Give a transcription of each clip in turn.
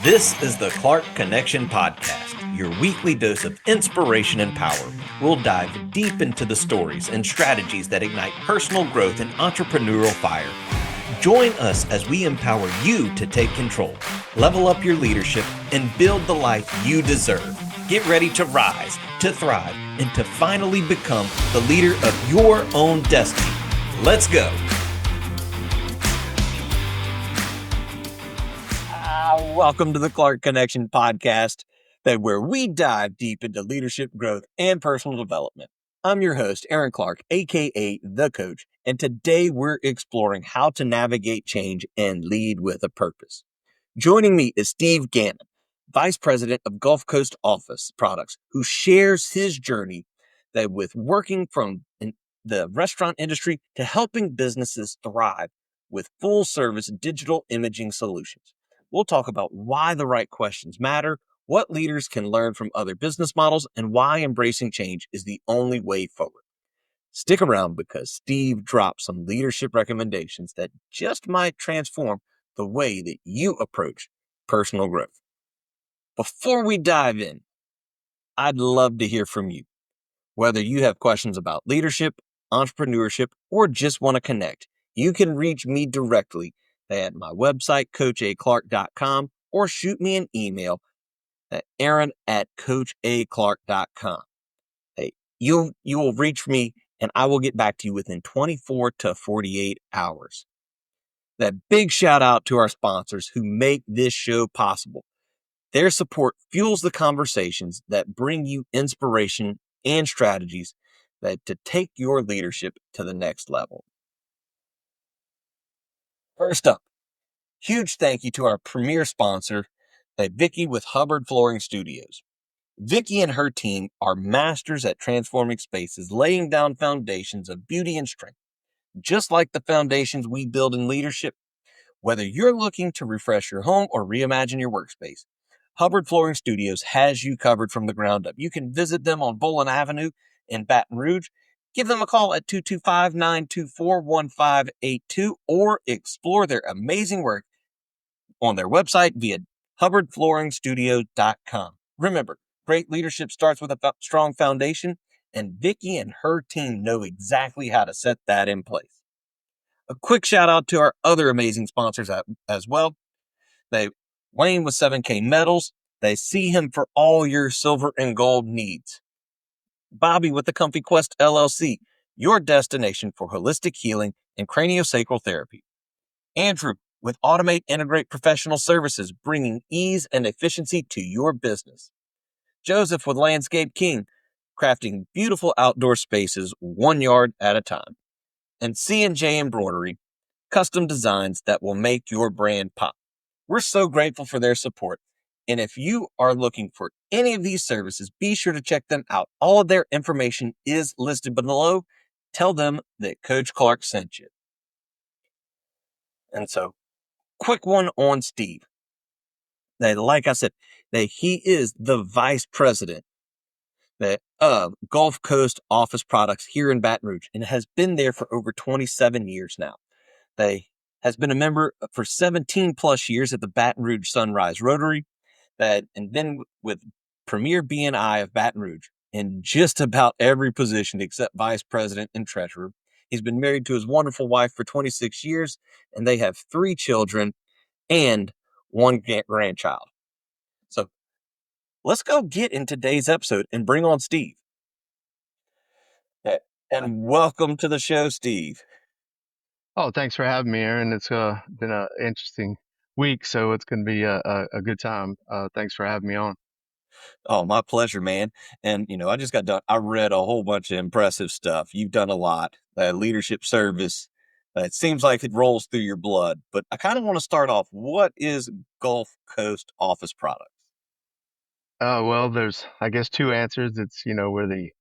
This is the Clark Connection Podcast, your weekly dose of inspiration and power. We'll dive deep into the stories and strategies that ignite personal growth and entrepreneurial fire. Join us as we empower you to take control, level up your leadership, and build the life you deserve. Get ready to rise, to thrive, and to finally become the leader of your own destiny. Let's go. Welcome to the Clark Connection Podcast, where we dive deep into leadership growth and personal development. I'm your host, Aaron Clark, aka The Coach, and today we're exploring how to navigate change and lead with a purpose. Joining me is Steve Gammon, Vice President of Gulf Coast Office Products, who shares his journey with working from the restaurant industry to helping businesses thrive with full-service digital imaging solutions. We'll talk about why the right questions matter, what leaders can learn from other business models, and why embracing change is the only way forward. Stick around because Steve drops some leadership recommendations that just might transform the way that you approach personal growth. Before we dive in, I'd love to hear from you. Whether you have questions about leadership, entrepreneurship, or just want to connect, you can reach me directly at my website, coachaclark.com, or shoot me an email at aaron@coachaclark.com. Hey, you will reach me and I will get back to you within 24 to 48 hours. That big shout out to our sponsors who make this show possible. Their support fuels the conversations that bring you inspiration and strategies to take your leadership to the next level. First up, huge thank you to our premier sponsor, Vicki with Hubbard Flooring Studios. Vicki and her team are masters at transforming spaces, laying down foundations of beauty and strength. Just like the foundations we build in leadership, whether you're looking to refresh your home or reimagine your workspace, Hubbard Flooring Studios has you covered from the ground up. You can visit them on Boylan Avenue in Baton Rouge. Give them a call at 225-924-1582 or explore their amazing work on their website via hubbardflooringstudios.com. Remember, great leadership starts with a strong foundation, and Vicki and her team know exactly how to set that in place. A quick shout out to our other amazing sponsors as well. Wayne with 7K Metals. They see him for all your silver and gold needs. Bobbie with the Comfy Quest LLC, your destination for holistic healing and craniosacral therapy. Andrew with Automate Integrate Professional Services, bringing ease and efficiency to your business. Joseph with Landscape King, crafting beautiful outdoor spaces 1 yard at a time. And C&J Embroidery, custom designs that will make your brand pop. We're so grateful for their support. And if you are looking for any of these services, be sure to check them out. All of their information is listed below. Tell them that Coach Clark sent you. And so, quick one on Steve. Like I said, he is the vice president of Gulf Coast Office Products here in Baton Rouge and has been there for over 27 years now. Has been a member for 17 plus years at the Baton Rouge Sunrise Rotary, and then with Premier BNI of Baton Rouge in just about every position except vice president and treasurer. He's been married to his wonderful wife for 26 years, and they have 3 children and 1 grandchild. So let's go get in today's episode and bring on Steve. And welcome to the show, Steve. Oh, thanks for having me, Aaron. It's been an interesting week, so it's going to be a good time. Thanks for having me on. Oh, my pleasure, man. And, I just got done. I read a whole bunch of impressive stuff. You've done a lot. Leadership service. It seems like it rolls through your blood. But I kind of want to start off. What is Gulf Coast Office Products? Well, there's, I guess, 2 answers. It's, we're the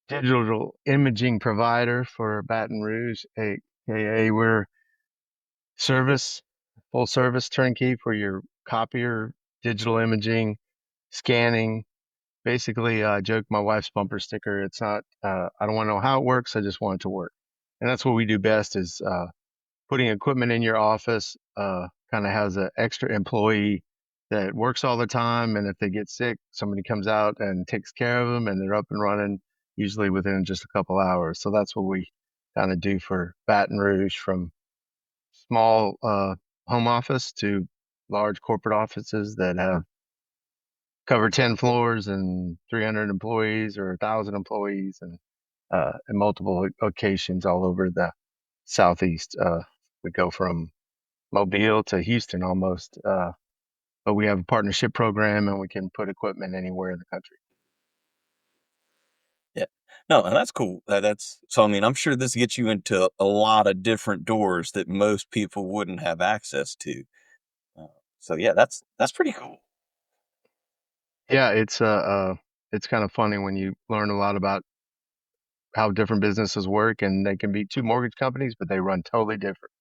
digital imaging provider for Baton Rouge, aka we're full service turnkey for your copier, digital imaging, scanning. Basically, I joke my wife's bumper sticker. It's not, I don't want to know how it works. I just want it to work. And that's what we do best is putting equipment in your office, kind kind of has an extra employee that works all the time. And if they get sick, somebody comes out and takes care of them and they're up and running usually within just a couple hours. So that's what we kind of do for Baton Rouge, from small home office to large corporate offices that have cover 10 floors and 300 employees or 1,000 employees, and multiple locations all over the Southeast. We go from Mobile to Houston almost. But we have a partnership program and we can put equipment anywhere in the country. Yeah. No, and that's cool. That's so. I mean, I'm sure this gets you into a lot of different doors that most people wouldn't have access to. Uh, so yeah, that's pretty cool. Yeah, it's kind of funny when you learn a lot about how different businesses work, and they can be two mortgage companies, but they run totally different.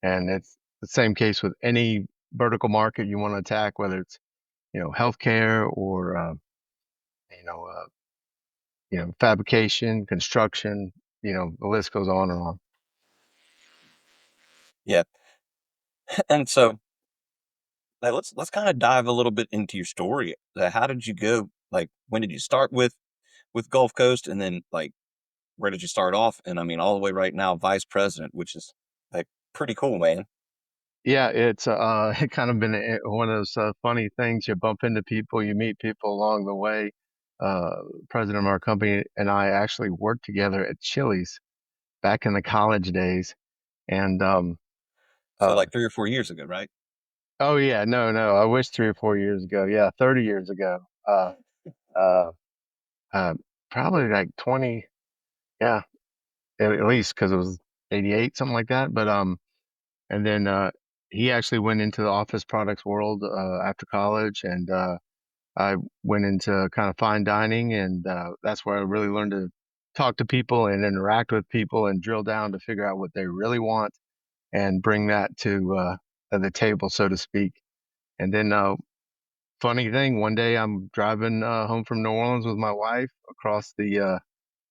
And it's the same case with any vertical market you want to attack, whether it's, healthcare or, you know, uh, fabrication, construction, the list goes on and on. Yeah. And so let's kind of dive a little bit into your story. How did you go? Like, when did you start with Gulf Coast, and then like where did you start off? And I mean, all the way right now, vice president, which is like pretty cool, man. Yeah, it's it kind of been one of those funny things. You bump into people, you meet people along the way. Uh, President of our company and I actually worked together at Chili's back in the college days. And So uh, like 3 or 4 years ago, right? oh yeah, no, I wish 3 or 4 years ago. Yeah, 30 years ago. Uh, uh, Probably like 20. Yeah, at least because it was 88, something like that. But and then he actually went into the office products world after college, and I went into kind of fine dining, and that's where I really learned to talk to people and interact with people and drill down to figure out what they really want and bring that to the table, so to speak. And then, funny thing, one day I'm driving home from New Orleans with my wife across the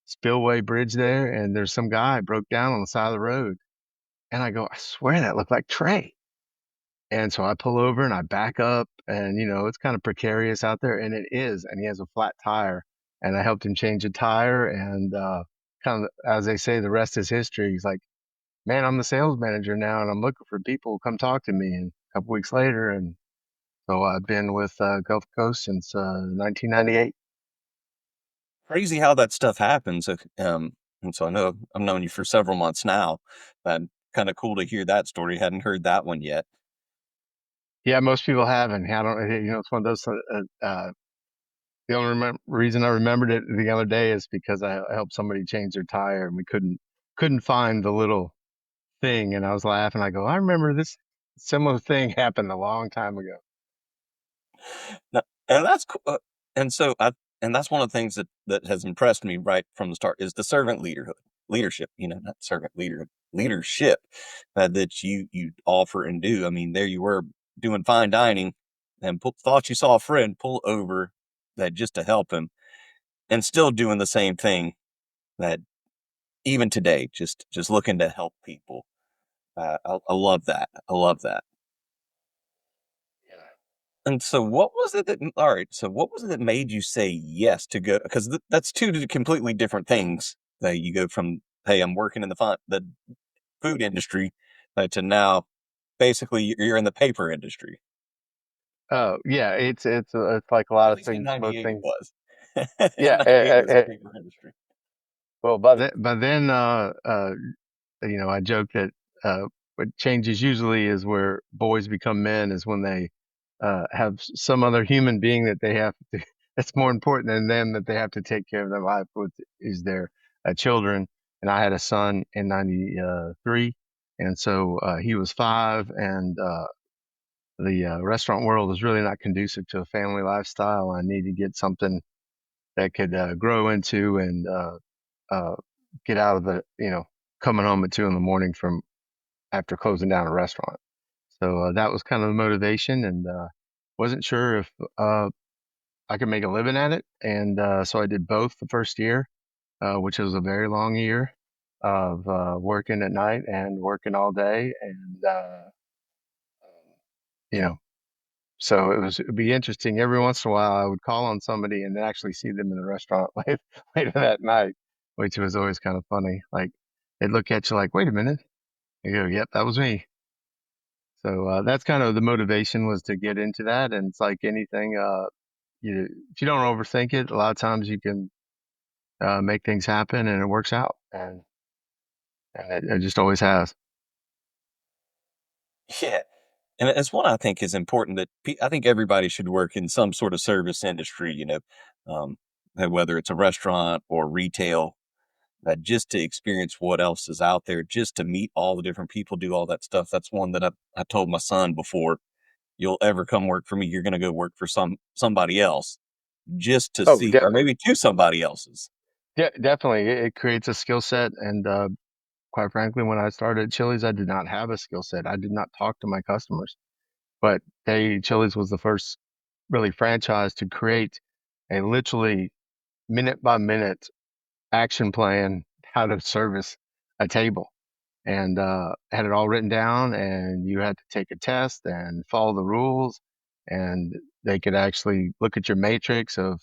Spillway Bridge there, and there's some guy broke down on the side of the road, and I go, I swear that looked like Trey. And so I pull over and I back up, and it's kind of precarious out there, and it is. And he has a flat tire, and I helped him change a tire, and kind of, as they say, the rest is history. He's like, "Man, I'm the sales manager now, and I'm looking for people who come talk to me." And a couple weeks later, and so I've been with Gulf Coast since 1998. Crazy how that stuff happens. And so I know I've known you for several months now, but kind of cool to hear that story. Hadn't heard that one yet. Yeah, most people haven't. I don't. It's one of those. The only reason I remembered it the other day is because I helped somebody change their tire, and we couldn't find the little thing, and I was laughing. I go, I remember this similar thing happened a long time ago. No, and that's cool. And so and that's one of the things that has impressed me right from the start is the servant leadership. Not servant leadership that you offer and do. I mean, there you were doing fine dining, and thought you saw a friend pull over that just to help him, and still doing the same thing that even today, just looking to help people. I love that. I love that. And so what was it that all right, so what was it that made you say yes to go, because that's two completely different things. That you go from, "Hey, I'm working in the food industry," to now basically you're in the paper industry. Oh yeah, it's like a lot At of least in things, most '98 it things. was. In Yeah, '98 it was the paper industry. well, by then, I joke that what changes usually is where boys become men is when they have some other human being that they have to, that's more important than them, that they have to take care of their life with, is their children. And I had a son in 93. And so he was 5, and the restaurant world is really not conducive to a family lifestyle. I need to get something that could grow into and uh, get out of the, coming home at 2 in the morning from after closing down a restaurant. So that was kind of the motivation, and wasn't sure if I could make a living at it. And so I did both the first year, which was a very long year of working at night and working all day. And you know, so it'd be interesting. Every once in a while, I would call on somebody and then actually see them in the restaurant later that night, which was always kind of funny. Like they'd look at you like, wait a minute. You go, yep, that was me. So, that's kind of the motivation was to get into that. And it's like anything, if you don't overthink it, a lot of times you can, make things happen and it works out. And it just always has. Yeah. And it's one I think is important that I think everybody should work in some sort of service industry, um, whether it's a restaurant or retail, just to experience what else is out there, just to meet all the different people, do all that stuff. That's one that I told my son before you'll ever come work for me, you're going to go work for somebody else just to Oh, see, or maybe to somebody else's. definitely. It creates a skill set. And, quite frankly, when I started at Chili's, I did not have a skill set. I did not talk to my customers, but Chili's was the first really franchise to create a literally minute by minute action plan how to service a table and had it all written down and you had to take a test and follow the rules and they could actually look at your matrix of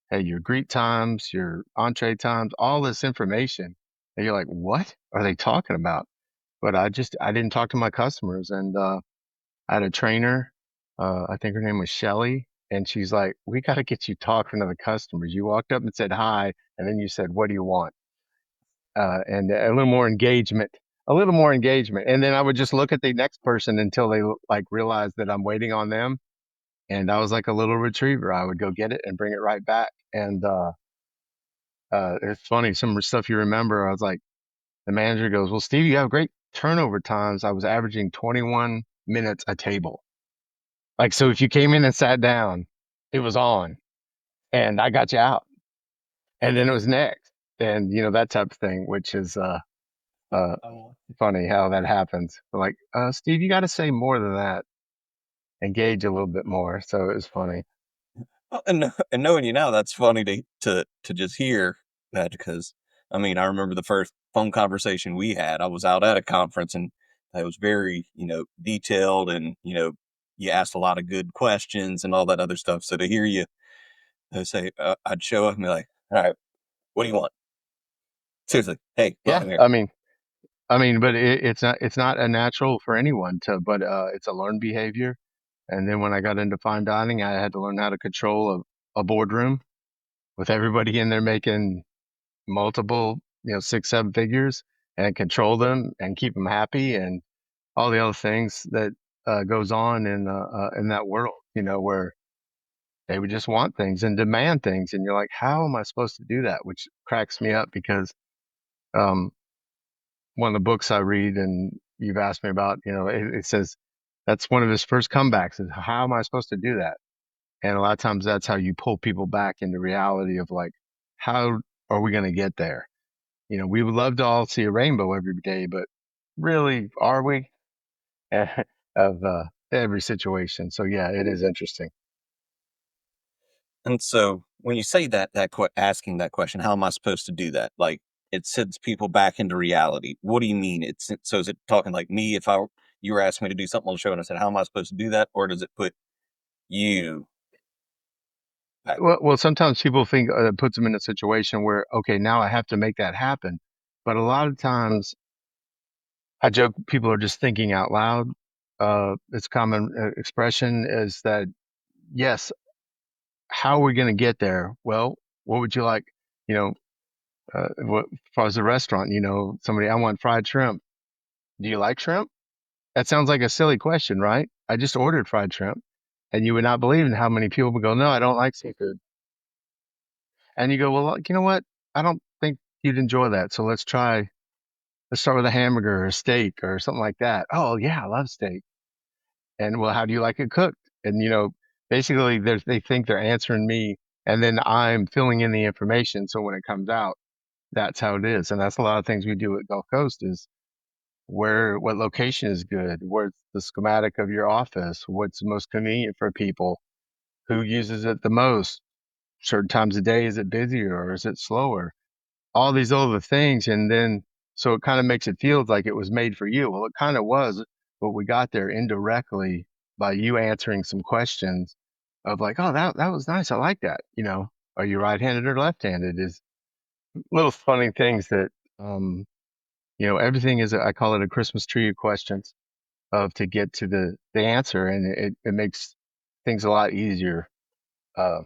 hey your greet times, your entree times, all this information and you're like what are they talking about? But I didn't talk to my customers and I had a trainer, I think her name was Shelly, and she's like, we got to get you talking to the customers. You walked up and said hi, and then you said, what do you want? And a little more engagement. And then I would just look at the next person until they like realized that I'm waiting on them. And I was like a little retriever. I would go get it and bring it right back. And, it's funny, some stuff you remember. I was like, the manager goes, well, Steve, you have great turnover times. I was averaging 21 minutes a table. Like, so if you came in and sat down, it was on and I got you out and then it was next and, that type of thing, which is, uh, funny how that happens. Like, Steve, you got to say more than that. Engage a little bit more. So it was funny. Well, and knowing you now, that's funny to just hear that because I mean I remember the first phone conversation we had. I was out at a conference and it was very detailed and you asked a lot of good questions and all that other stuff. So to hear you say, I'd show up and be like, all right, what do you want? Seriously, hey, look, Yeah. I'm here. But it's not a natural for anyone to, but, it's a learned behavior. And then when I got into fine dining, I had to learn how to control a boardroom with everybody in there making multiple, six, seven figures and control them and keep them happy and all the other things that goes on in that world, where they would just want things and demand things. And you're like, how am I supposed to do that? Which cracks me up because, um, one of the books I read and you've asked me about, it says that's one of his first comebacks is how am I supposed to do that? And a lot of times that's how you pull people back into reality of like, how are we going to get there? We would love to all see a rainbow every day, but really, are we? Of every situation. So yeah, it is interesting. And so when you say asking that question, how am I supposed to do that? Like it sends people back into reality. What do you mean? So is it talking like me? If you were asking me to do something on the show and I said, how am I supposed to do that? Or does it put you back? Well, sometimes people think it puts them in a situation where, okay, now I have to make that happen. But a lot of times I joke people are just thinking out loud. It's common expression is that, yes, how are we going to get there? Well, what would you like? You know, what, as far as a restaurant, somebody, I want fried shrimp. Do you like shrimp? That sounds like a silly question, right? I just ordered fried shrimp and you would not believe in how many people would go, no, I don't like seafood. And you go, well, you know what? I don't think you'd enjoy that. So let's start with a hamburger or a steak or something like that. Oh yeah, I love steak. And well, how do you like it cooked? And basically they think they're answering me and then I'm filling in the information. So when it comes out, that's how it is. And that's a lot of things we do at Gulf Coast is what location is good? Where's the schematic of your office? What's most convenient for people? Who uses it the most? Certain times of day, is it busier or is it slower? All these other things. And then, so it kind of makes it feel like it was made for you. Well, it kind of was, but we got there indirectly by you answering some questions of like, oh, that was nice. I like that. Are you right-handed or left-handed? Is little funny things that, everything is, I call it a Christmas tree of questions of to get to the answer. And it makes things a lot easier, uh,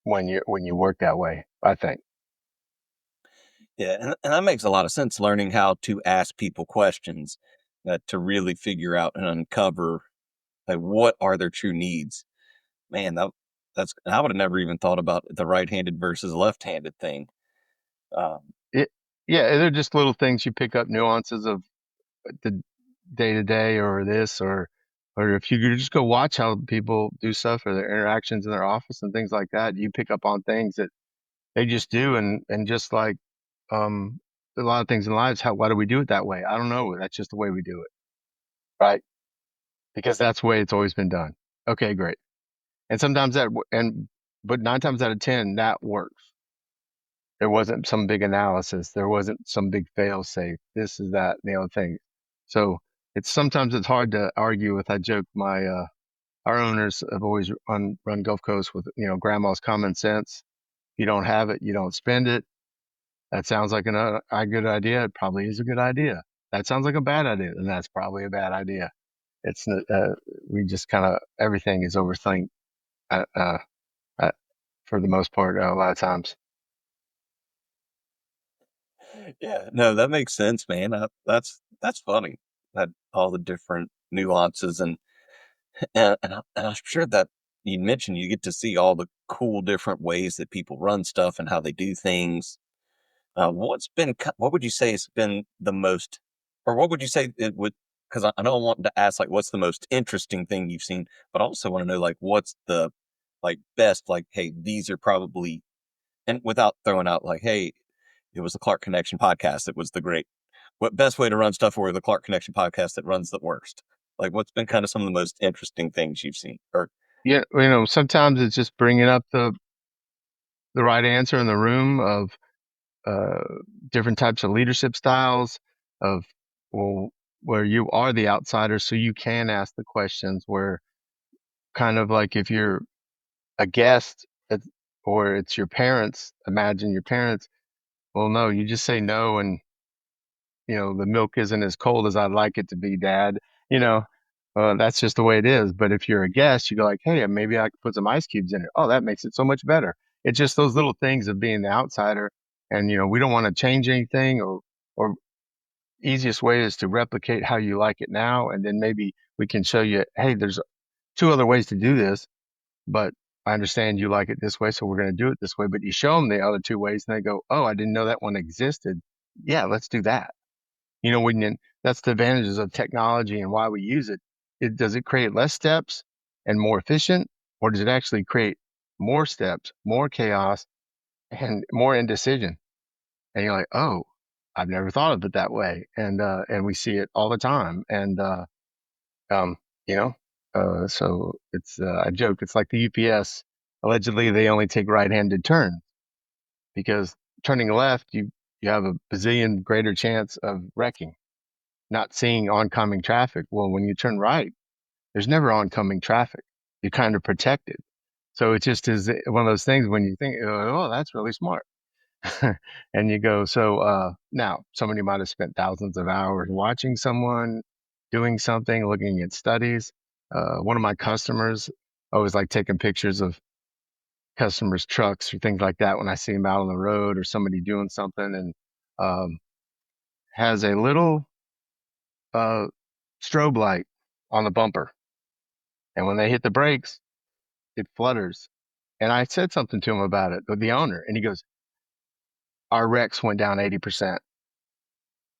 when you work that way, I think. Yeah, and that makes a lot of sense. Learning how to ask people questions to really figure out and uncover like what are their true needs. Man, that's I would have never even thought about the right-handed versus left-handed thing. Um, It, yeah, they're just little things you pick up nuances of the day to day or this or if you could just go watch how people do stuff or their interactions in their office and things like that, you pick up on things that they just do and just like um a lot of things in lives, why do we do it that way? I don't know. That's just the way we do it, right? Because that's the way it's always been done. Okay, great. And sometimes but 9 times out of 10 that works. There wasn't some big analysis. There wasn't some big fail safe. This is that, and the other thing. So sometimes it's hard to argue with. I joke our owners have always run Gulf Coast with, grandma's common sense. If you don't have it, you don't spend it. That sounds like a good idea. It probably is a good idea. That sounds like a bad idea, and that's probably a bad idea. It's we just kind of everything is overthink uh, uh, uh, for the most part a lot of times. yeah, no, that makes sense, man. That's funny. That all the different nuances and I'm sure that you mentioned you get to see all the cool different ways that people run stuff and how they do things. What would you say has been the most, or what would you say it would? Because I know I want to ask like, what's the most interesting thing you've seen, but I also want to know like, what's the like best? Like, hey, these are probably, and without throwing out like, hey, it was the Clark Connection podcast that was the great. What best way to run stuff, or the Clark Connection podcast that runs the worst? Like, what's been kind of some of the most interesting things you've seen? Or Yeah, sometimes it's just bringing up the right answer in the room of uh, different types of leadership styles of, well, where you are the outsider, so you can ask the questions where kind of like if you're a guest or it's your parents, imagine your parents, well, no, you just say no. And, the milk isn't as cold as I'd like it to be, Dad. You know, that's just the way it is. But if you're a guest, you go like, hey, maybe I could put some ice cubes in it. Oh, that makes it so much better. It's just those little things of being the outsider. And, we don't want to change anything or easiest way is to replicate how you like it now. And then maybe we can show you, hey, there's two other ways to do this, but I understand you like it this way. So we're going to do it this way. But you show them the other two ways and they go, oh, I didn't know that one existed. Yeah, let's do that. That's the advantages of technology and why we use it. Does it create less steps and more efficient, or does it actually create more steps, more chaos, and more indecision? And you're like, oh, I've never thought of it that way. And we see it all the time. Um, you know, so I joke, it's like the UPS. Allegedly, they only take right-handed turns because turning left, you have a bazillion greater chance of wrecking, not seeing oncoming traffic. Well, when you turn right, there's never oncoming traffic. You're kind of protected. So it just is one of those things when you think, oh, that's really smart. And you go, so now somebody might have spent thousands of hours watching someone doing something, looking at studies. One of my customers, I always like taking pictures of customers' trucks or things like that when I see them out on the road or somebody doing something and um, has a little uh, strobe light on the bumper. And when they hit the brakes, it flutters. And I said something to him about it, the owner, and he goes, our wrecks went down 80%.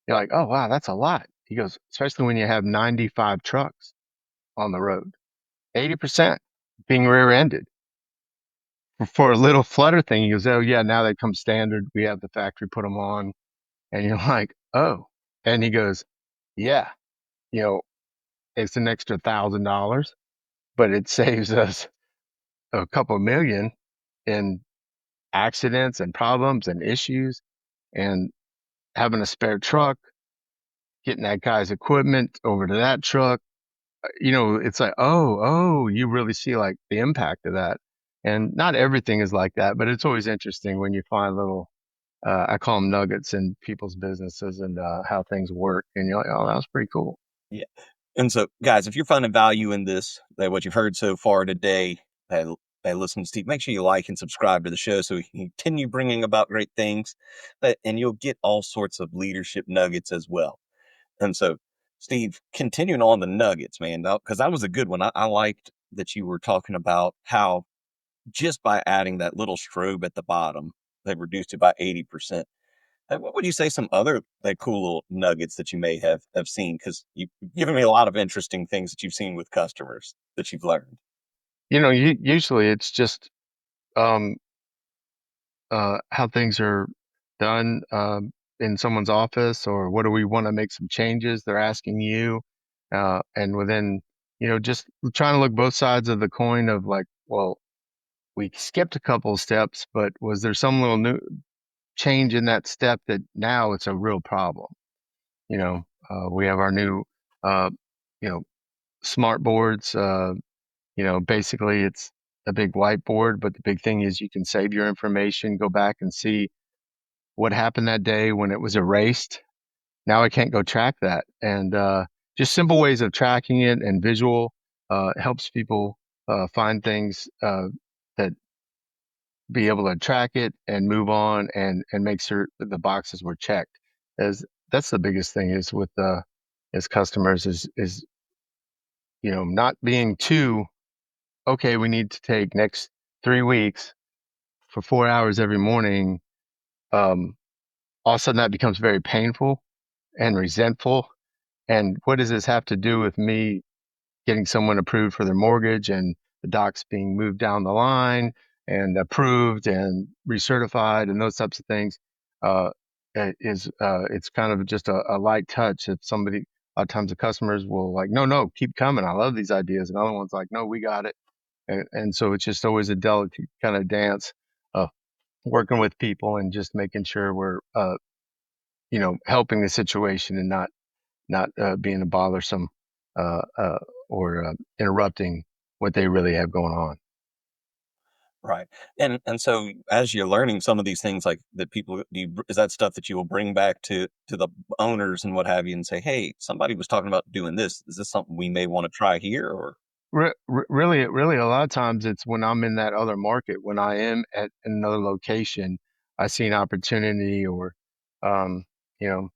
You're like, oh, wow, that's a lot. He goes, especially when you have 95 trucks on the road, 80% being rear ended for a little flutter thing. He goes, oh, yeah, now they come standard. We have the factory put them on. And you're like, oh. And he goes, yeah, you know, it's an extra $1,000, but it saves us a couple million in accidents and problems and issues and having a spare truck, getting that guy's equipment over to that truck, it's like, oh, you really see like the impact of that. And not everything is like that, but it's always interesting when you find little, I call them nuggets in people's businesses and how things work. And you're like, oh, that was pretty cool. Yeah. And so, guys, if you're finding value in this, that what you've heard so far today, listen to Steve, make sure you like and subscribe to the show so we can continue bringing about great things, and you'll get all sorts of leadership nuggets as well. And so, Steve, continuing on the nuggets, man, because that was a good one. I liked that you were talking about how just by adding that little strobe at the bottom, they reduced it by 80%. What would you say some other like cool little nuggets that you may have seen? Because you've given me a lot of interesting things that you've seen with customers that you've learned. Usually it's just um, how things are done in someone's office, or what do we want to make some changes? They're asking you, and within, just trying to look both sides of the coin of like, well, we skipped a couple of steps, but was there some little new change in that step that now it's a real problem? We have our new, uh, you know, smart boards. Basically it's a big whiteboard, but the big thing is you can save your information, go back and see what happened that day when it was erased. Now I can't go track that. And just simple ways of tracking it and visual helps people find things that be able to track it and move on and make sure that the boxes were checked. As that's the biggest thing is with as customers is not being too okay. We need to take next 3 weeks for 4 hours every morning. Um, all of a sudden that becomes very painful and resentful. And what does this have to do with me getting someone approved for their mortgage and the docs being moved down the line and approved and recertified and those types of things? Uh, it's kind of just a light touch. If somebody, a lot of times the customers will like, no, keep coming. I love these ideas. And other ones like, no, we got it. And so it's just always a delicate kind of dance of working with people and just making sure we're, helping the situation and not being a bothersome uh, uh, or interrupting what they really have going on. Right. And so as you're learning some of these things like that people is that stuff that you will bring back to the owners and what have you and say, hey, somebody was talking about doing this. Is this something we may want to try here? Or Really, a lot of times it's when I'm in that other market, when I am at another location, I see an opportunity or, um, you know,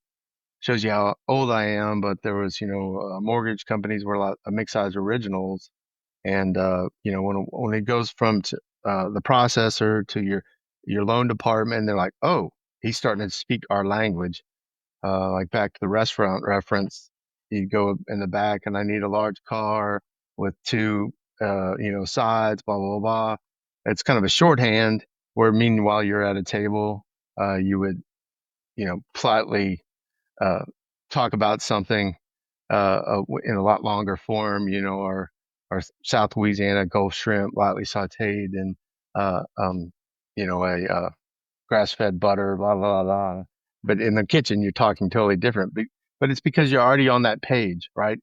shows you how old I am. But there was, mortgage companies were a lot of mixed size originals. And when it goes from the processor to your loan department, they're like, oh, he's starting to speak our language. Like back to the restaurant reference, you go in the back, and I need a large car with two, sides, blah blah blah. It's kind of a shorthand. Where meanwhile you're at a table, you would, politely uh, talk about something in a lot longer form, our South Louisiana Gulf shrimp, lightly sauteed, and a grass-fed butter, blah blah blah. But in the kitchen, you're talking totally different. But it's because you're already on that page, right?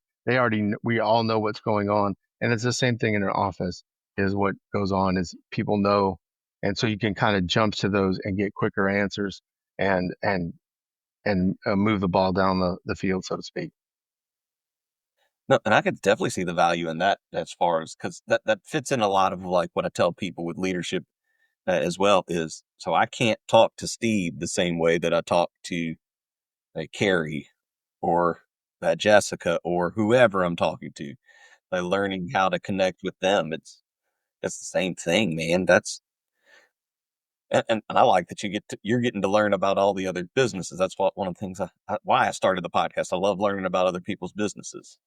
We all know what's going on, and it's the same thing in an office. Is what goes on is people know, and so you can kind of jump to those and get quicker answers and move the ball down the field, so to speak. no, and I could definitely see the value in that as far as because that fits in a lot of like what I tell people with leadership as well is so I can't talk to Steve the same way that I talk to Carrie or Jessica or whoever I'm talking to. By learning how to connect with them, it's the same thing, man. That's and I like that you're getting to learn about all the other businesses. That's one of the things why I started the podcast. I love learning about other people's businesses,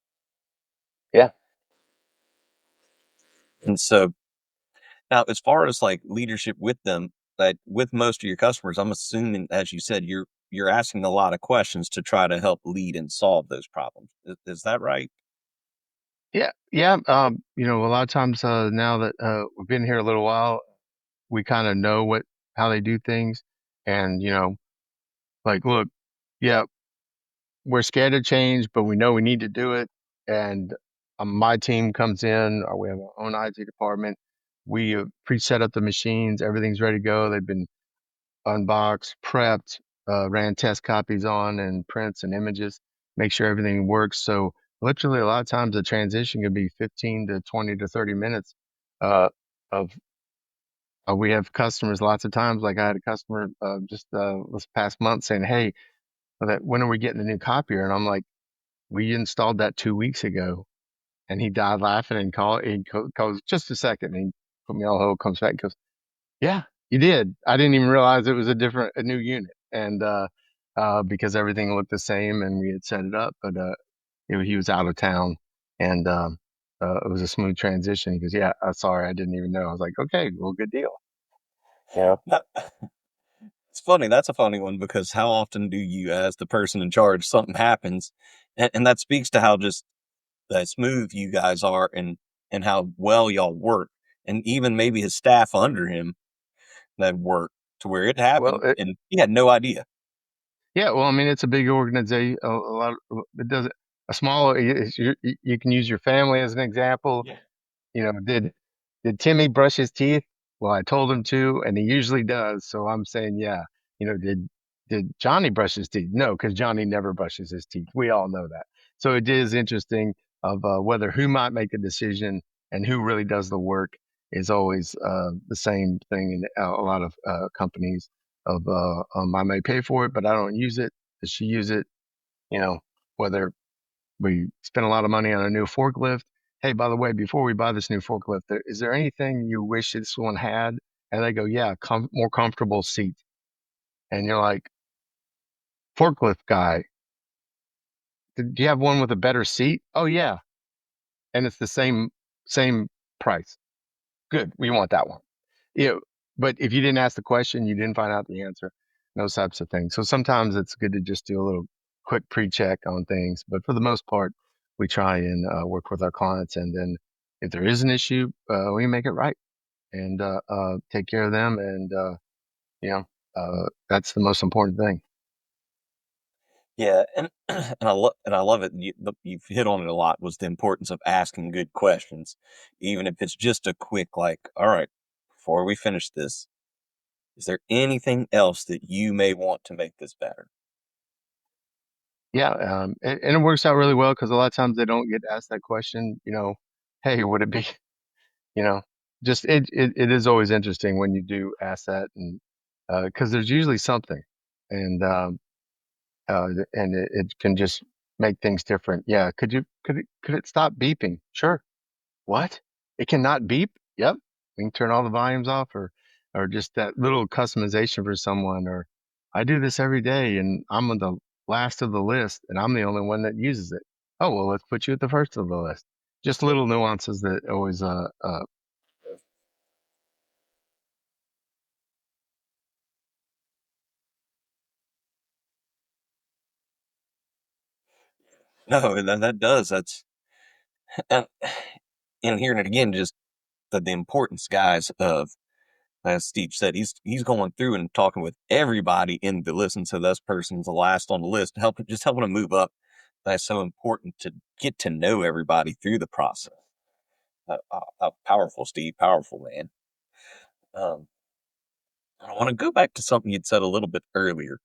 Yeah. and so now as far as like leadership with them, that with most of your customers, I'm assuming, as you said, you're asking a lot of questions to try to help lead and solve those problems. Is that right? Yeah, yeah. A lot of times now that we've been here a little while, we kind of know how they do things, and like, look, yeah, we're scared of change, but we know we need to do it, and my team comes in, or we have our own IT department. We pre-set up the machines. Everything's ready to go. They've been unboxed, prepped, ran test copies on and prints and images, make sure everything works. So literally a lot of times the transition could be 15 to 20 to 30 minutes uh, of we have customers lots of times. Like I had a customer just this past month saying, "Hey, that when are we getting the new copier?" And I'm like, "We installed that 2 weeks ago." And he died laughing and calls just a second. And he put me on hold, comes back and goes, "Yeah, you did. I didn't even realize it was a new unit." And because everything looked the same and we had set it up, but he was out of town, and it was a smooth transition. He goes, "Yeah, sorry, I didn't even know." I was like, "Okay, well, good deal." Yeah. It's funny. That's a funny one because how often do you, as the person in charge, something happens, and that speaks to how just smooth you guys are, and how well y'all work, and even maybe his staff under him that work to where it Well, happened and he had no idea. yeah, well, I mean, it's a big organization. A lot it does a small. You can use your family as an example. Yeah. Did Timmy brush his teeth? Well, I told him to, and he usually does. So I'm saying, yeah. Did Johnny brush his teeth? No, because Johnny never brushes his teeth. We all know that. So it is interesting of whether who might make a decision and who really does the work is always the same thing in a lot of companies. I may pay for it, but I don't use it. Does she use it? You know, whether we spend a lot of money on a new forklift. Hey, by the way, before we buy this new forklift, is there anything you wish this one had? And they go, yeah, more comfortable seat. And you're like, forklift guy, do you have one with a better seat? Oh yeah, and it's the same price. Good, we want that one. Yeah, but if you didn't ask the question, you didn't find out the answer. Those types of things. So sometimes it's good to just do a little quick pre-check on things. But for the most part, we try and work with our clients, and then if there is an issue, we make it right and take care of them. And you know, that's the most important thing. Yeah, and and I love it. You've hit on it a lot. Was the importance of asking good questions, even if it's just a quick like, all right, before we finish this, is there anything else that you may want to make this better? Yeah, and it works out really well because a lot of times they don't get asked that question. Hey, would it be? You know, just it is always interesting when you do ask that, and because there's usually something, and it can just make things different. Yeah, could it stop beeping? Sure. What? It cannot beep? Yep. We can turn all the volumes off, or just that little customization for someone. Or I do this every day, and I'm on the last of the list, and I'm the only one that uses it. Oh well, let's put you at the first of the list. Just little nuances that always No, and that does. That's and, and hearing it again, just the importance, guys, of as Steve said, he's going through and talking with everybody in the list, and so this person's the last on the list, helping them move up. That's so important to get to know everybody through the process. Powerful, Steve, powerful man. Um, I want to go back to something you'd said a little bit earlier,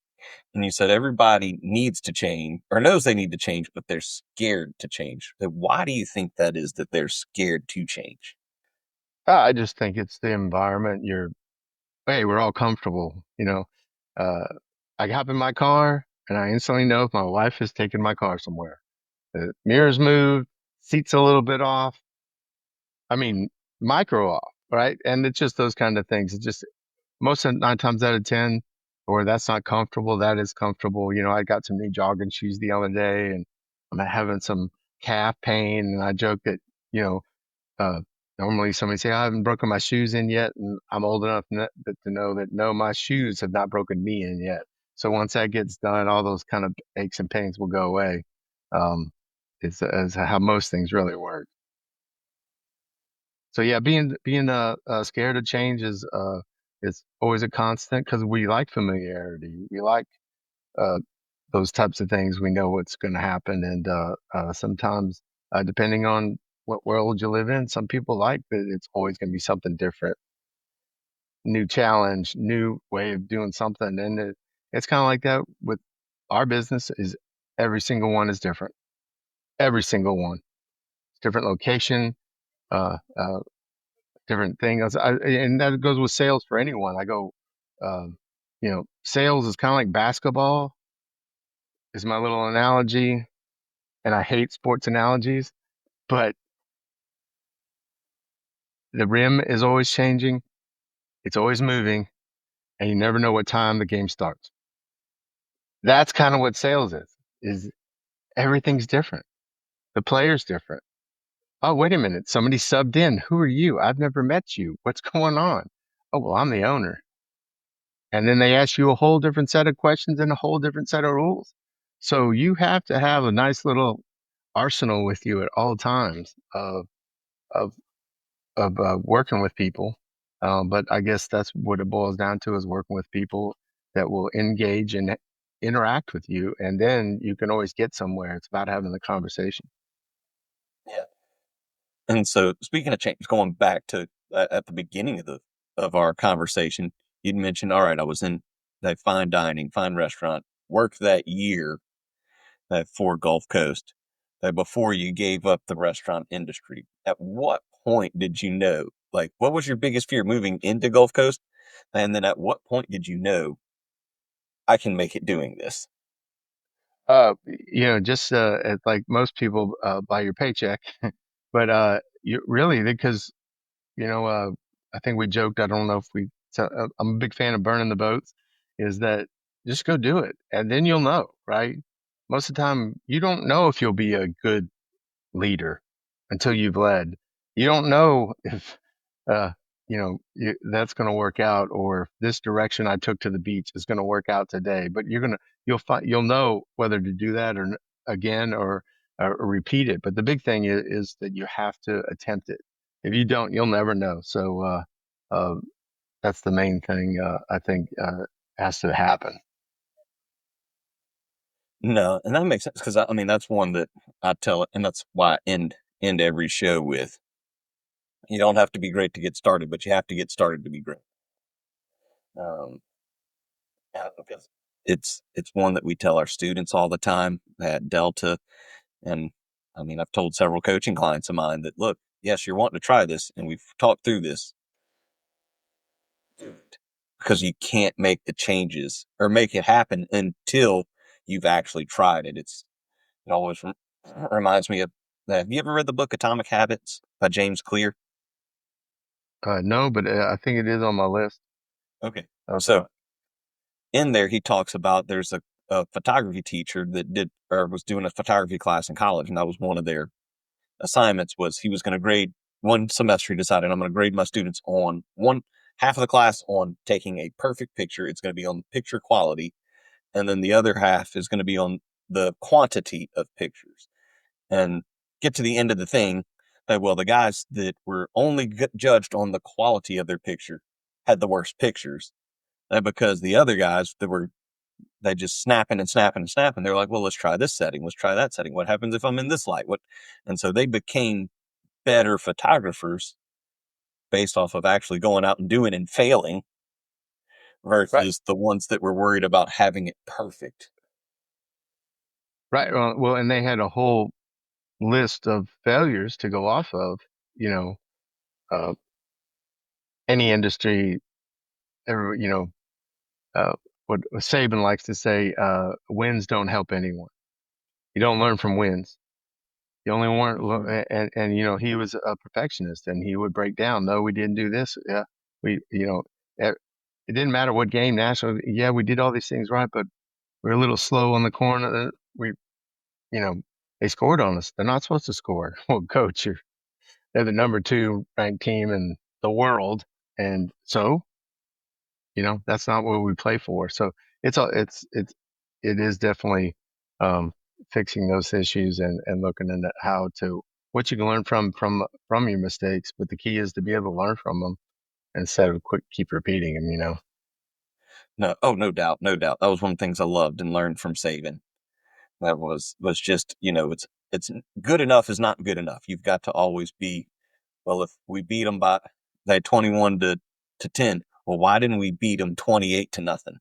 and you said everybody needs to change or knows they need to change, but they're scared to change. So why do you think that is that they're scared to change? I just think it's the environment. Hey, we're all comfortable, Uh, I hop in my car and I instantly know if my wife has taken my car somewhere. The mirrors moved, seats a little bit off. I mean, micro off, right? And it's just those kind of things. It's just most of 9 times out of 10, or that's not comfortable, that is comfortable. I got some new jogging shoes the other day and I'm having some calf pain. And I joke that, you know, uh, normally somebody say, I haven't broken my shoes in yet. And I'm old enough to know that no, my shoes have not broken me in yet. So once that gets done, all those kind of aches and pains will go away. Um, is how most things really work. So yeah, being scared of change is always a constant because we like familiarity. We like uh, those types of things. We know what's going to happen, and sometimes depending on what world you live in. Some people like that it's always going to be something different, new challenge, new way of doing something. And it's kind of like that with our business is every single one is different. Every single one, different location, uh, uh, different things. And that goes with sales for anyone. I go, um, sales is kind of like basketball is my little analogy. And I hate sports analogies, but the rim is always changing. It's always moving and you never know what time the game starts. That's kind of what sales is everything's different. The player's different. Oh, wait a minute. Somebody subbed in. Who are you? I've never met you. What's going on? Oh, well, I'm the owner. And then they ask you a whole different set of questions and a whole different set of rules. So you have to have a nice little arsenal with you at all times of, working with people. But I guess that's what it boils down to is working with people that will engage and interact with you. And then you can always get somewhere. It's about having the conversation. Yeah. And so, speaking of change, going back to at the beginning of our conversation, you'd mentioned, all right, I was in that fine dining, fine restaurant, worked that year for Gulf Coast, that before you gave up the restaurant industry. At what point did you know? Like, what was your biggest fear moving into Gulf Coast? And then at what point did you know I can make it doing this? Just like most people buy your paycheck, but you really because you know I think we joked. I don't know if we. I'm a big fan of burning the boats. Is that just go do it, and then you'll know, right? Most of the time, you don't know if you'll be a good leader until you've led. You don't know if, uh, that's going to work out or if this direction I took to the beach is going to work out today, but you'll know whether to do that again or repeat it. But the big thing is that you have to attempt it. If you don't, you'll never know. So, uh, that's the main thing, I think, has to happen. No, and that makes sense because I mean that's one that I tell it, and that's why I end every show with. You don't have to be great to get started, but you have to get started to be great. Um, because it's one that we tell our students all the time at Delta, and I mean I've told several coaching clients of mine that look, yes, you're wanting to try this, and we've talked through this, because you can't make the changes or make it happen until you've actually tried it. It always reminds me of that. Have you ever read the book Atomic Habits by James Clear? No, but I think it is on my list. Okay. Of, So in there, he talks about there's a photography teacher that did or was doing a photography class in college, and that was one of their assignments was he was going to grade one semester. He decided I'm going to grade my students on one half of the class on taking a perfect picture. It's going to be on picture quality, and then the other half is going to be on the quantity of pictures. And get to the end of the thing, well, the guys that were only judged on the quality of their picture had the worst pictures. And because the other guys that were they just snapping and snapping and snapping, they're like, well, let's try this setting, let's try that setting. What happens if I'm in this light? What? And so they became better photographers based off of actually going out and doing and failing right. versus the ones that were worried about having it perfect. Right. Well, and they had a whole list of failures to go off of, you know, uh, any industry, ever, what Saban likes to say, wins don't help anyone. You don't learn from wins. You only and, he was a perfectionist and he would break down. No, we didn't do this. Yeah. It, it didn't matter what game national. Yeah, we did all these things right, but we're a little slow on the corner. You know, they scored on us. They're not supposed to score. Well, coach, they're the number two ranked team in the world. And so, that's not what we play for. So it is definitely, um, fixing those issues and looking into what you can learn from your mistakes. But the key is to be able to learn from them instead of keep repeating them. No, oh, no doubt, no doubt. That was one of the things I loved and learned from Saban. That was just, it's it's good enough is not good enough. You've got to always be, well, if we beat them by that 21 to 10, well, why didn't we beat them 28 to nothing?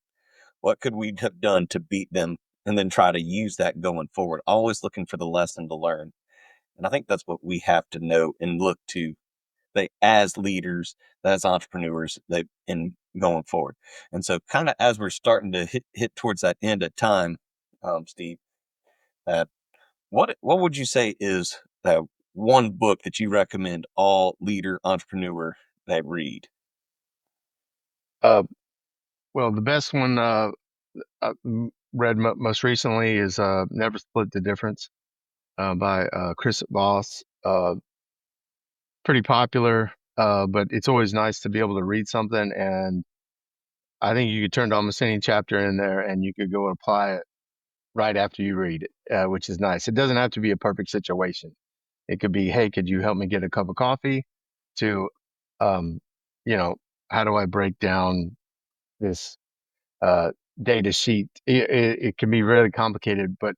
What could we have done to beat them? And then try to use that going forward, always looking for the lesson to learn. And I think that's what we have to know and look to, they as leaders, as entrepreneurs, they in going forward. And so kind of as we're starting to hit towards that end of time, Steve, uh, what would you say is one book that you recommend all leader entrepreneur that read? Uh, well, the best one I read most recently is Never Split the Difference by Chris Voss. Pretty popular, but it's always nice to be able to read something. And I think you could turn to almost any chapter in there and you could go and apply it right after you read it, which is nice. It doesn't have to be a perfect situation. It could be, hey, could you help me get a cup of coffee? To, um, you know, how do I break down this uh, data sheet? It can be really complicated, but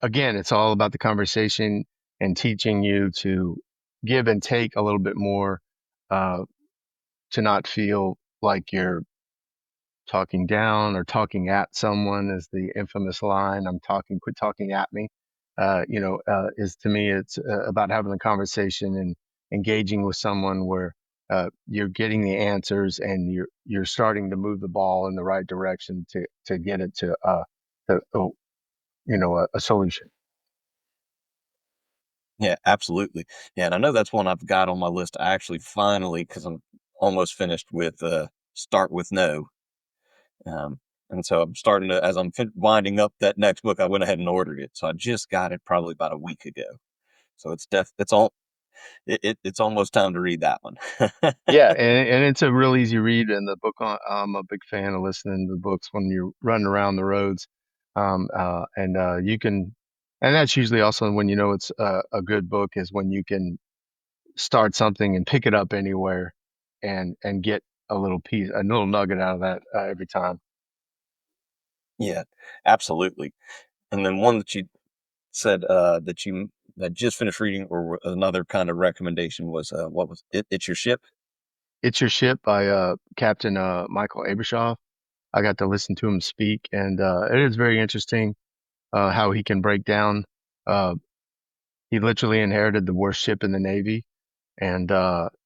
again, it's all about the conversation and teaching you to give and take a little bit more, uh, to not feel like you're talking down or talking at someone, is the infamous line. Quit talking at me. Is to me, it's about having a conversation and engaging with someone where you're getting the answers and you're starting to move the ball in the right direction to get it to a solution. Yeah, absolutely. Yeah, and I know that's one I've got on my list. I actually finally, because I'm almost finished with Start with No. And so I'm starting to, as I'm winding up that next book, I went ahead and ordered it. So I just got it probably about a week ago. So it's all, it's almost time to read that one. Yeah, and it's a real easy read. And the book, I'm a big fan of listening to books when you're running around the roads. You can, and that's usually also when you know it's a good book is when you can start something and pick it up anywhere and get a little nugget out of that every time. Yeah, absolutely. And then one that you said that you that just finished reading, or another kind of recommendation was what was it? It's Your Ship. It's Your Ship by Captain Michael Abrashoff. I got to listen to him speak, and it is very interesting how he can break down. Uh, he literally inherited the worst ship in the Navy, and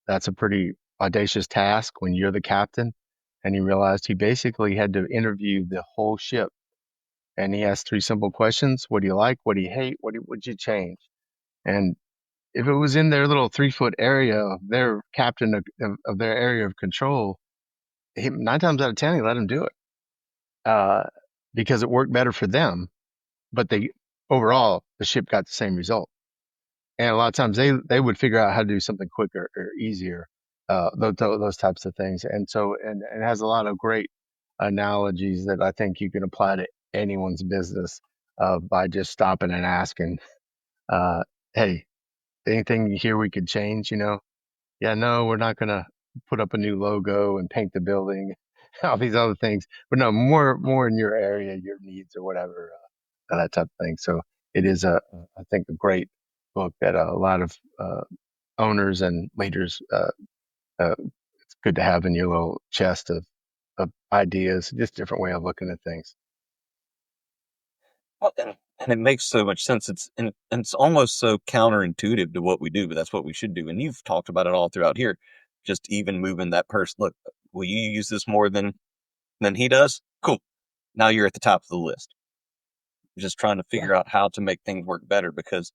that's a pretty audacious task when you're the captain. And he realized he basically had to interview the whole ship, and he asked three simple questions: What do you like? What do you hate? Would you change? And if it was in their little 3 foot area of their captain of their area of control, 9 times out of 10, he let him do it uh, because it worked better for them. But overall, the ship got the same result. And a lot of times they would figure out how to do something quicker or easier, those types of things. And so, and it has a lot of great analogies that I think you can apply to anyone's business by just stopping and asking, uh, hey, anything here we could change, Yeah, no, we're not gonna put up a new logo and paint the building, all these other things. But no, more in your area, your needs or whatever, that type of thing. So it is I think a great book that a lot of owners and leaders, it's good to have in your little chest of ideas, just different way of looking at things. Well, and it makes so much sense. And it's almost so counterintuitive to what we do, but that's what we should do. And you've talked about it all throughout here. Just even moving that person. Look, will you use this more than he does? Cool. Now you're at the top of the list. Just trying to Yeah, figure out how to make things work better, because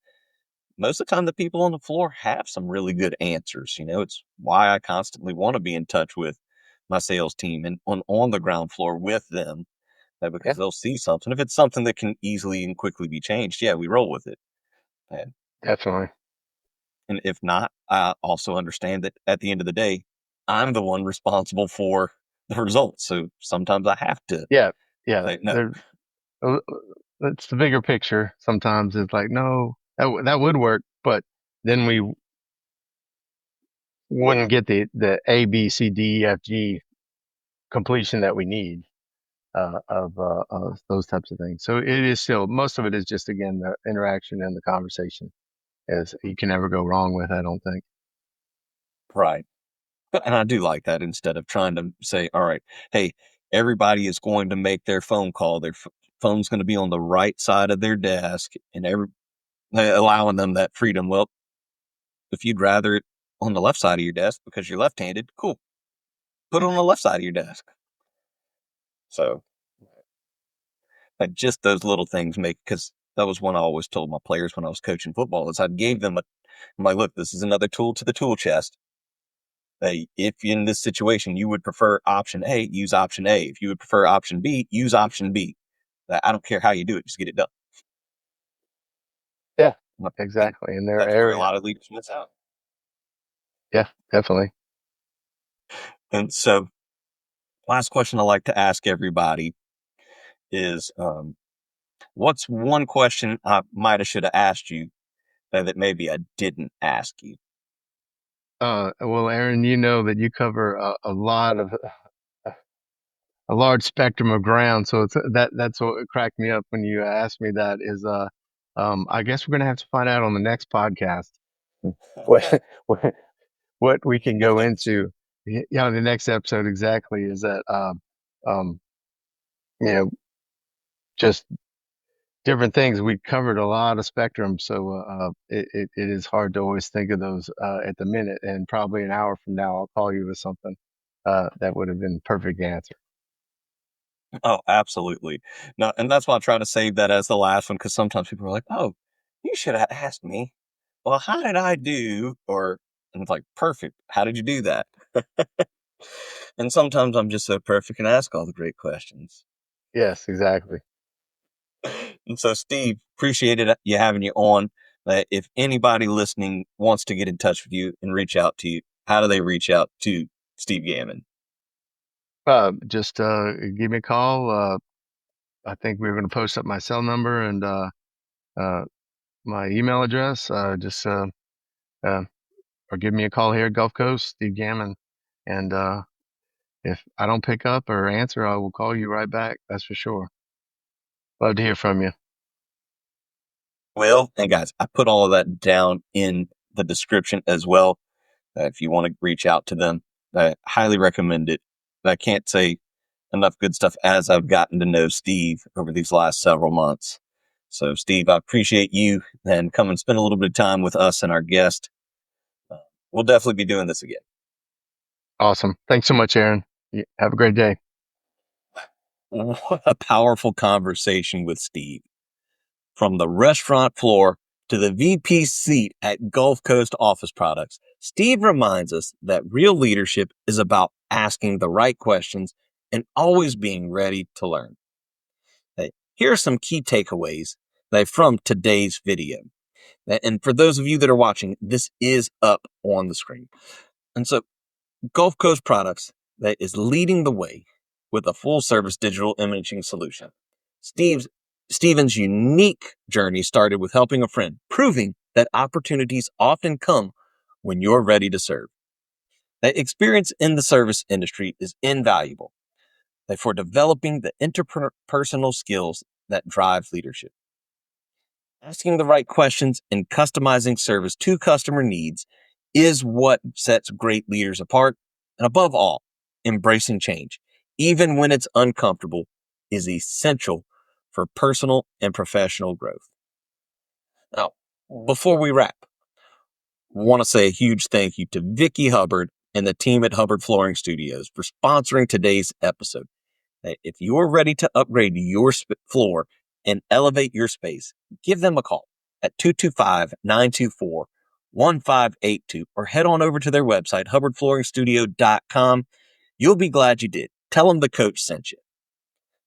most of the time the people on the floor have some really good answers. It's why I constantly want to be in touch with my sales team and on the ground floor with them, yeah, because they'll see something. If it's something that can easily and quickly be changed, yeah, we roll with it. And, definitely. and if not, I also understand that at the end of the day, I'm the one responsible for the results. So sometimes I have to Yeah, yeah. say no. Uh, it's the bigger picture. Sometimes it's like, no, that would work, but then we wouldn't get the A, B, C, D, E, F, G completion that we need. of those types of things. So it is still, most of it is just, again, the interaction and the conversation, as you can never go wrong with, I don't think. Right. And I do like that, instead of trying to say, all right, hey, everybody is going to make their phone call. Their phone's going to be on the right side of their desk, and allowing them that freedom. Well, if you'd rather it on the left side of your desk because you're left-handed, cool. Put it on the left side of your desk. So like, just those little things because that was one I always told my players when I was coaching football, is I gave them I'm like, look, this is another tool to the tool chest. If in this situation you would prefer option A, use option A. If you would prefer option B, use option B. I don't care how you do it, just get it done. Yeah, exactly. In their That's where a area. lot of leaders miss out. Yeah, definitely. And so, last question I like to ask everybody is, what's one question I might have should have asked you that maybe I didn't ask you? Well, Aaron, you know that you cover a lot of a large spectrum of ground, so that's what cracked me up when you asked me that. Is I guess we're gonna have to find out on the next podcast what what we can go into. Yeah, the next episode exactly is that um you know just different things. We covered a lot of spectrum, so it is hard to always think of those at the minute. And probably an hour from now, I'll call you with something that would have been perfect answer. Oh, absolutely. No, and that's why I try to save that as the last one, because sometimes people are like, "Oh, you should have asked me. Well, how did I do?" And it's like, "Perfect. How did you do that?" And sometimes I'm just so perfect and ask all the great questions. Yes, exactly. And so, Steve, appreciated you having you on. If anybody listening wants to get in touch with you and reach out to you, how do they reach out to Steve Gammon? Just give me a call. I think we were going to post up my cell number and uh, my email address. Just or give me a call here at Gulf Coast, Steve Gammon. And if I don't pick up or answer, I will call you right back. That's for sure. Love to hear from you. Well, and guys, I put all of that down in the description as well. If you want to reach out to them, I highly recommend it. I can't say enough good stuff as I've gotten to know Steve over these last several months. So, Steve, I appreciate you, and come and spend a little bit of time with us and our guest. Uh, we'll definitely be doing this again. Awesome. Thanks so much, Aaron. Have a great day. What a powerful conversation with Steve. From the restaurant floor to the VP seat at Gulf Coast Office Products, Steve reminds us that real leadership is about asking the right questions and always being ready to learn. Hey, here are some key takeaways from today's video. And for those of you that are watching, this is up on the screen. And so, Gulf Coast Products that is leading the way with a full service digital imaging solution. Stephen's unique journey started with helping a friend, proving that opportunities often come when you're ready to serve. That experience in the service industry is invaluable for developing the interpersonal skills that drive leadership. Asking the right questions and customizing service to customer needs is what sets great leaders apart. And above all, embracing change, even when it's uncomfortable, is essential for personal and professional growth. Now, before we wrap, I want to say a huge thank you to Vicki Hubbard and the team at Hubbard Flooring Studios for sponsoring today's episode. If you're ready to upgrade your floor and elevate your space, give them a call at 225-924-1582 or head on over to their website, hubbardflooringstudio.com. You'll be glad you did. Tell them the coach sent you.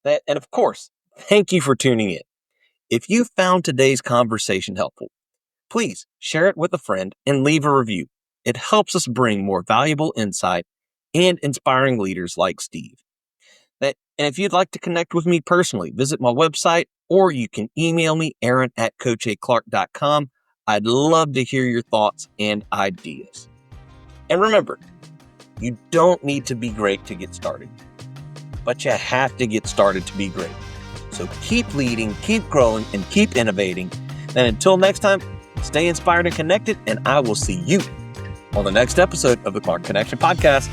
And of course, thank you for tuning in. If you found today's conversation helpful, please share it with a friend and leave a review. It helps us bring more valuable insight and inspiring leaders like Steve. And if you'd like to connect with me personally, visit my website, or you can email me, aaron@coachaclark.com. I'd love to hear your thoughts and ideas. And remember, you don't need to be great to get started. but you have to get started to be great. So keep leading, keep growing, and keep innovating. And until next time, stay inspired and connected, and I will see you on the next episode of the Clark Connection Podcast.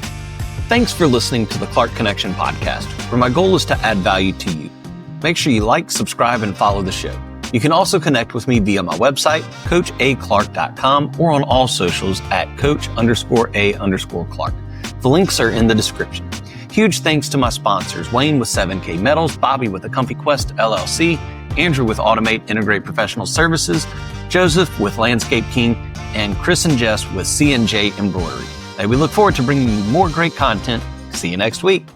Thanks for listening to the Clark Connection Podcast, where my goal is to add value to you. Make sure you like, subscribe, and follow the show. You can also connect with me via my website, coachaclark.com, or on all socials at coach_A_Clark. The links are in the description. Huge thanks to my sponsors, Wayne with 7K Metals, Bobbie with the Comfy Quest LLC, Andrew with Automate Integrate Professional Services, Joseph with Landscape King, and Chris and Jess with C&J Embroidery. Hey, we look forward to bringing you more great content. See you next week.